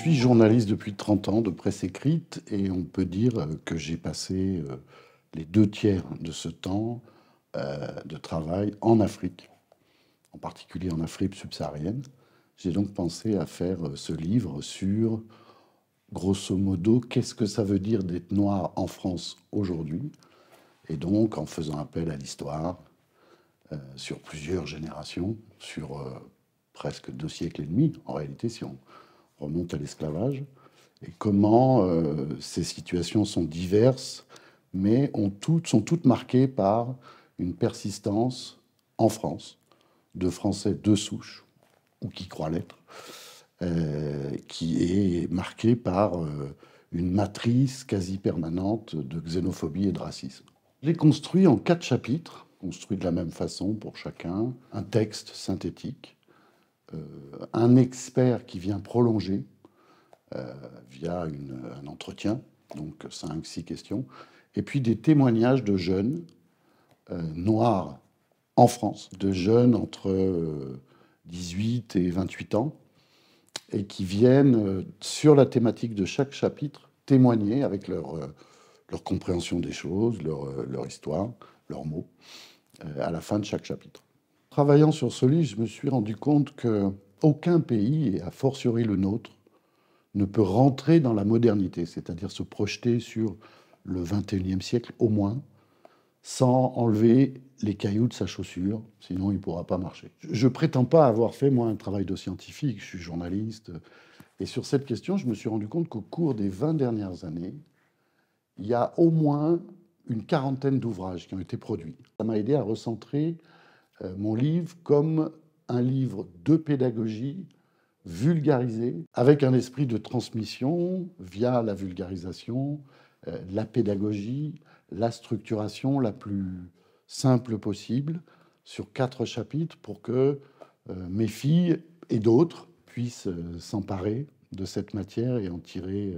suis journaliste depuis 30 ans de presse écrite et on peut dire que j'ai passé les 2 tiers de ce temps de travail en Afrique, en particulier en Afrique subsaharienne. J'ai donc pensé à faire ce livre sur, grosso modo, qu'est-ce que ça veut dire d'être noir en France aujourd'hui, et donc en faisant appel à l'histoire sur plusieurs générations, sur presque 2 siècles et demi, en réalité, si on remonte à l'esclavage, et comment ces situations sont diverses, mais sont toutes marquées par une persistance en France de Français de souche, ou qui croient l'être, qui est marquée par une matrice quasi permanente de xénophobie et de racisme. Je l'ai construit en 4 chapitres, construit de la même façon pour chacun, un texte synthétique, un expert qui vient prolonger via un entretien, donc 5, 6 questions, et puis des témoignages de jeunes noirs en France, de jeunes entre 18 et 28 ans, et qui viennent, sur la thématique de chaque chapitre, témoigner avec leur compréhension des choses, leur histoire, leurs mots, à la fin de chaque chapitre. Travaillant sur ce livre, je me suis rendu compte qu'aucun pays, et a fortiori le nôtre, ne peut rentrer dans la modernité, c'est-à-dire se projeter sur le XXIe siècle au moins, sans enlever les cailloux de sa chaussure, sinon il ne pourra pas marcher. Je ne prétends pas avoir fait, moi, un travail de scientifique, je suis journaliste, et sur cette question, je me suis rendu compte qu'au cours des 20 dernières années, il y a au moins une quarantaine d'ouvrages qui ont été produits. Ça m'a aidé à recentrer mon livre comme un livre de pédagogie, vulgarisé, avec un esprit de transmission via la vulgarisation, la pédagogie, la structuration la plus simple possible sur 4 chapitres pour que mes filles et d'autres puissent s'emparer de cette matière et en tirer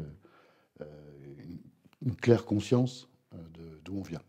une claire conscience d'où on vient.